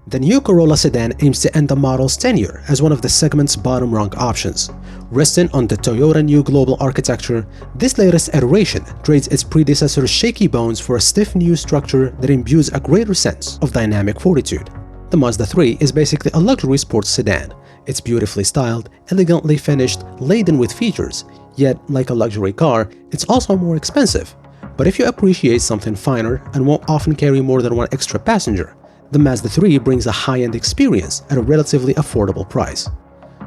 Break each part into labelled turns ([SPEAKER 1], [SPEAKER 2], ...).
[SPEAKER 1] The new Corolla sedan aims to end the model's tenure as one of the segment's bottom-rung options. Resting on the Toyota new global architecture, this latest iteration trades its predecessor's shaky bones for a stiff new structure that imbues a greater sense of dynamic fortitude. The Mazda 3 is basically a luxury sports sedan. It's beautifully styled, elegantly finished, laden with features, yet like a luxury car, it's also more expensive. But if you appreciate something finer and won't often carry more than one extra passenger, the Mazda 3 brings a high-end experience at a relatively affordable price.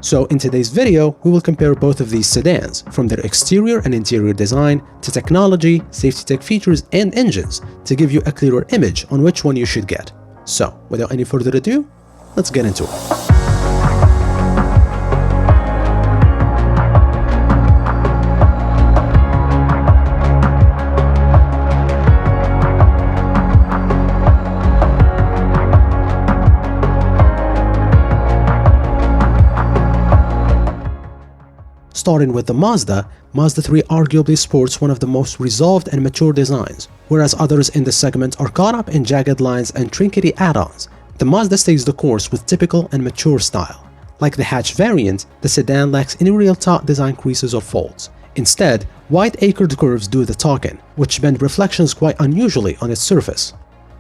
[SPEAKER 1] So in today's video, we will compare both of these sedans, from their exterior and interior design to technology, safety tech features, and engines, to give you a clearer image on which one you should get. So, without any further ado, let's get into it. Starting with the Mazda 3 arguably sports one of the most resolved and mature designs. Whereas others in the segment are caught up in jagged lines and trinkety add-ons, the Mazda stays the course with typical and mature style. Like the hatch variant, the sedan lacks any real top design creases or folds. Instead, wide anchored curves do the talking, which bend reflections quite unusually on its surface.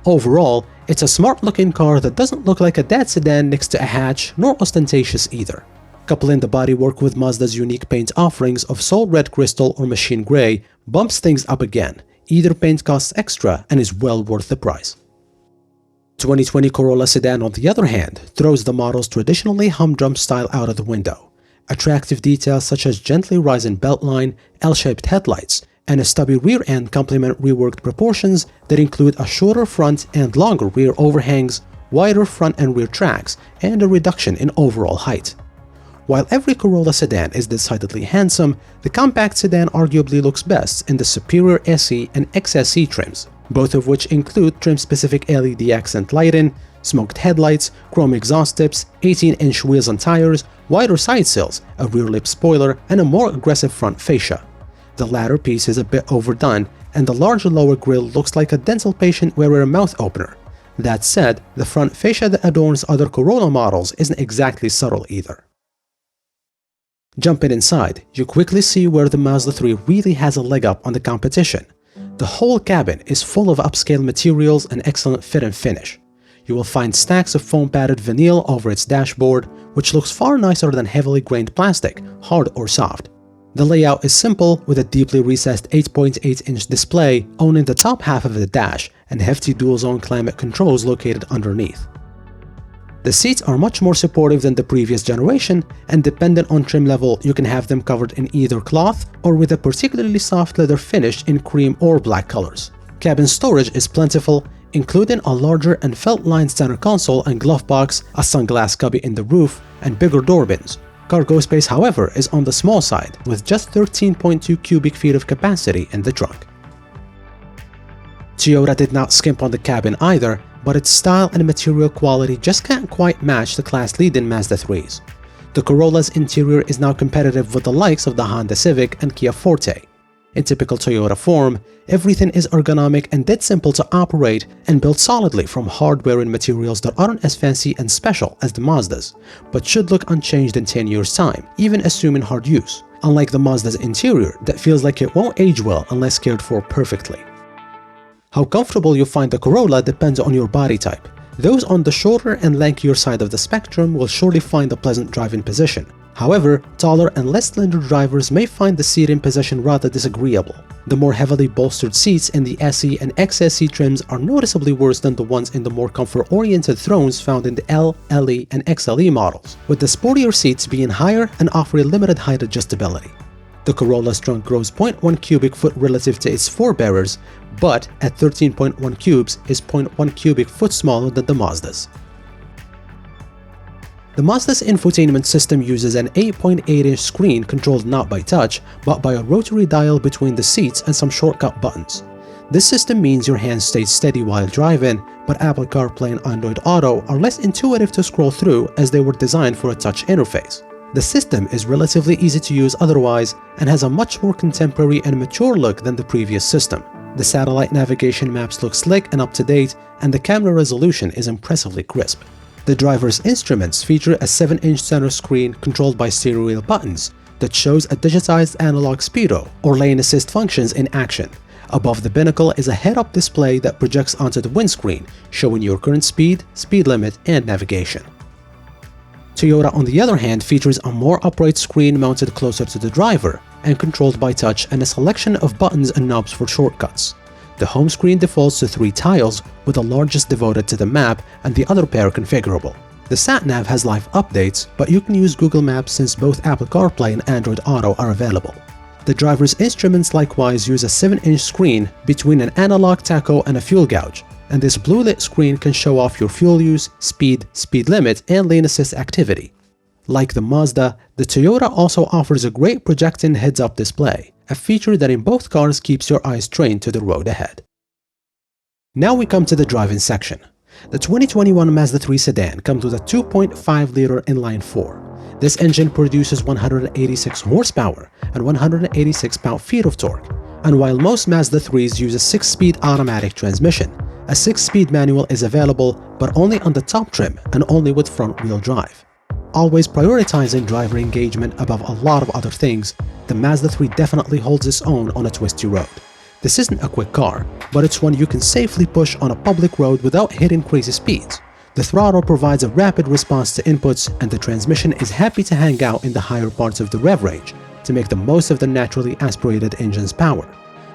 [SPEAKER 1] Overall, it's a smart-looking car that doesn't look like a dad sedan next to a hatch, nor ostentatious either. Coupling the bodywork with Mazda's unique paint offerings of Soul Red Crystal or Machine Grey bumps things up again. Either paint costs extra and is well worth the price. 2020 Corolla sedan, on the other hand, throws the model's traditionally humdrum style out of the window. Attractive details such as gently rising beltline, L-shaped headlights, and a stubby rear end complement reworked proportions that include a shorter front and longer rear overhangs, wider front and rear tracks, and a reduction in overall height. While every Corolla sedan is decidedly handsome, the compact sedan arguably looks best in the superior SE and XSE trims, both of which include trim-specific LED accent lighting, smoked headlights, chrome exhaust tips, 18-inch wheels and tires, wider side sills, a rear lip spoiler, and a more aggressive front fascia. The latter piece is a bit overdone, and the larger lower grille looks like a dental patient wearing a mouth opener. That said, the front fascia that adorns other Corolla models isn't exactly subtle either. Jumping inside, you quickly see where the Mazda 3 really has a leg up on the competition. The whole cabin is full of upscale materials and excellent fit and finish. You will find stacks of foam-padded vinyl over its dashboard, which looks far nicer than heavily grained plastic, hard or soft. The layout is simple, with a deeply recessed 8.8-inch display owning the top half of the dash and hefty dual-zone climate controls located underneath. The seats are much more supportive than the previous generation, and dependent on trim level, you can have them covered in either cloth or with a particularly soft leather finish in cream or black colors. Cabin storage is plentiful, including a larger and felt-lined center console and glove box, a sunglass cubby in the roof, and bigger door bins. Cargo space, however, is on the small side, with just 13.2 cubic feet of capacity in the trunk. Toyota did not skimp on the cabin either, but its style and material quality just can't quite match the class-leading Mazda 3s. The Corolla's interior is now competitive with the likes of the Honda Civic and Kia Forte. In typical Toyota form, everything is ergonomic and dead simple to operate and built solidly from hardware and materials that aren't as fancy and special as the Mazdas, but should look unchanged in 10 years' time, even assuming hard use, unlike the Mazda's interior that feels like it won't age well unless cared for perfectly. How comfortable you find the Corolla depends on your body type. Those on the shorter and lankier side of the spectrum will surely find a pleasant driving position. However, taller and less slender drivers may find the seating position rather disagreeable. The more heavily bolstered seats in the SE and XSE trims are noticeably worse than the ones in the more comfort-oriented thrones found in the L, LE, and XLE models, with the sportier seats being higher and offering limited height adjustability. The Corolla's trunk grows 0.1 cubic foot relative to its forebearers, but at 13.1 cubes is 0.1 cubic foot smaller than the Mazda's. The Mazda's infotainment system uses an 8.8-inch screen controlled not by touch, but by a rotary dial between the seats and some shortcut buttons. This system means your hands stay steady while driving, but Apple CarPlay and Android Auto are less intuitive to scroll through as they were designed for a touch interface. The system is relatively easy to use otherwise and has a much more contemporary and mature look than the previous system. The satellite navigation maps look slick and up-to-date, and the camera resolution is impressively crisp. The driver's instruments feature a 7-inch center screen controlled by steering wheel buttons that shows a digitized analog speedo or lane assist functions in action. Above the binnacle is a head-up display that projects onto the windscreen, showing your current speed, speed limit, and navigation. Toyota, on the other hand, features a more upright screen mounted closer to the driver and controlled by touch, and a selection of buttons and knobs for shortcuts. The home screen defaults to 3 tiles, with the largest devoted to the map and the other pair configurable. The sat-nav has live updates, but you can use Google Maps since both Apple CarPlay and Android Auto are available. The driver's instruments likewise use a 7-inch screen between an analog tacho and a fuel gauge, and this blue-lit screen can show off your fuel use, speed, speed limit, and lane assist activity. Like the Mazda, the Toyota also offers a great projecting heads-up display, a feature that in both cars keeps your eyes trained to the road ahead. Now we come to the driving section. The 2021 Mazda 3 sedan comes with a 2.5-liter inline-4. This engine produces 186 horsepower and 186 pound-feet of torque, and while most Mazda 3s use a 6-speed automatic transmission, a 6-speed manual is available, but only on the top trim and only with front-wheel drive. Always prioritizing driver engagement above a lot of other things, the Mazda 3 definitely holds its own on a twisty road. This isn't a quick car, but it's one you can safely push on a public road without hitting crazy speeds. The throttle provides a rapid response to inputs, and the transmission is happy to hang out in the higher parts of the rev range to make the most of the naturally aspirated engine's power.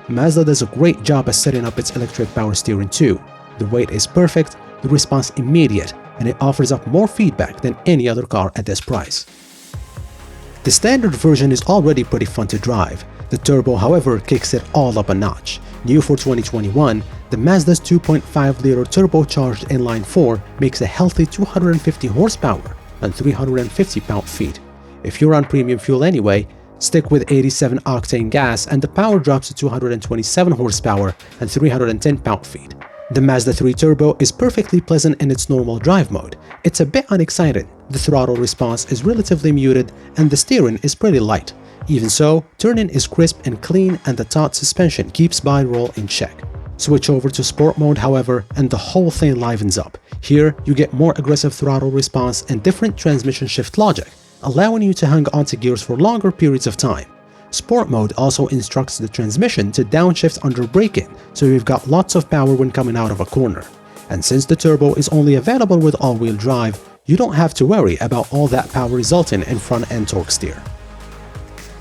[SPEAKER 1] Mazda does a great job at setting up its electric power steering too. The weight is perfect, the response immediate, and it offers up more feedback than any other car at this price. The standard version is already pretty fun to drive. The turbo, however, kicks it all up a notch. New for 2021, the Mazda's 2.5-liter turbocharged inline-4 makes a healthy 250 horsepower and 350 pound-feet. If you're on premium fuel anyway, stick with 87-octane gas and the power drops to 227 horsepower and 310 pound-feet. The Mazda 3 Turbo is perfectly pleasant in its normal drive mode. It's a bit unexciting, the throttle response is relatively muted, and the steering is pretty light. Even so, turning is crisp and clean, and the taut suspension keeps by-roll in check. Switch over to Sport mode, however, and the whole thing livens up. Here, you get more aggressive throttle response and different transmission shift logic, allowing you to hang onto gears for longer periods of time. Sport mode also instructs the transmission to downshift under braking, so you've got lots of power when coming out of a corner. And since the turbo is only available with all-wheel drive, you don't have to worry about all that power resulting in front-end torque steer.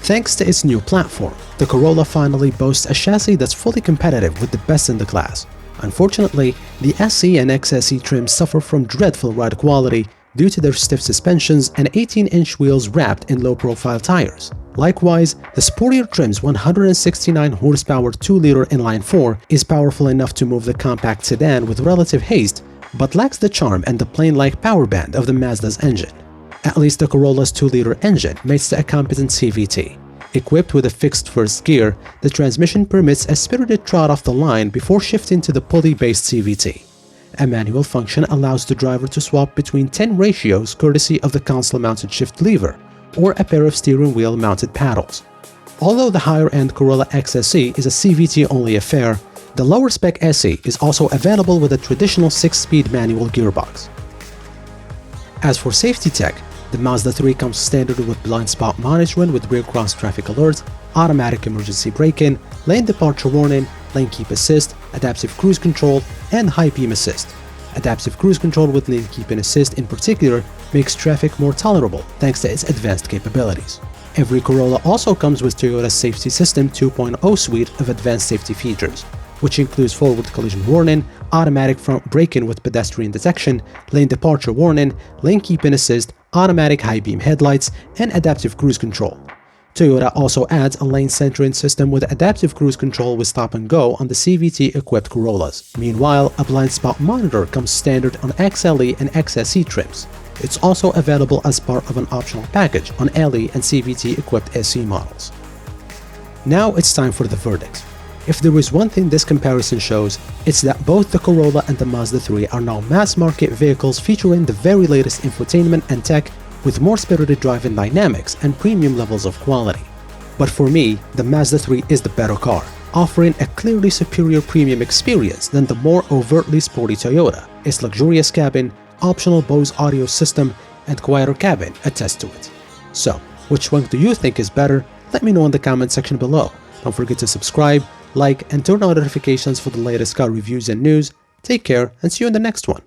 [SPEAKER 1] Thanks to its new platform, the Corolla finally boasts a chassis that's fully competitive with the best in the class. Unfortunately, the SE and XSE trims suffer from dreadful ride quality due to their stiff suspensions and 18-inch wheels wrapped in low-profile tires. Likewise, the sportier trim's 169 horsepower 2-liter inline-4 is powerful enough to move the compact sedan with relative haste, but lacks the charm and the plane-like power band of the Mazda's engine. At least the Corolla's 2-liter engine mates a competent CVT. Equipped with a fixed first gear, the transmission permits a spirited trot off the line before shifting to the pulley-based CVT. A manual function allows the driver to swap between 10 ratios courtesy of the console-mounted shift lever or a pair of steering wheel-mounted paddles. Although the higher-end Corolla XSE is a CVT-only affair, the lower-spec SE is also available with a traditional 6-speed manual gearbox. As for safety tech, the Mazda 3 comes standard with blind spot monitoring with rear cross traffic alert, automatic emergency braking, lane departure warning, lane keep assist, adaptive cruise control, and high beam assist. Adaptive cruise control with lane keeping assist in particular makes traffic more tolerable thanks to its advanced capabilities. Every Corolla also comes with Toyota's Safety System 2.0 suite of advanced safety features, which includes forward collision warning, automatic front braking with pedestrian detection, lane departure warning, lane keeping assist, automatic high beam headlights, and adaptive cruise control. Toyota also adds a lane centering system with adaptive cruise control with stop and go on the CVT-equipped Corollas. Meanwhile, a blind spot monitor comes standard on XLE and XSE trims. It's also available as part of an optional package on LE and CVT-equipped SE models. Now it's time for the verdict. If there is one thing this comparison shows, it's that both the Corolla and the Mazda 3 are now mass-market vehicles featuring the very latest infotainment and tech with more spirited driving dynamics and premium levels of quality. But for me, the Mazda 3 is the better car, offering a clearly superior premium experience than the more overtly sporty Toyota. Its luxurious cabin, optional Bose audio system and quieter cabin attest to it. So, which one do you think is better? Let me know in the comment section below. Don't forget to subscribe, like, and turn on notifications for the latest car reviews and news. Take care and see you in the next one.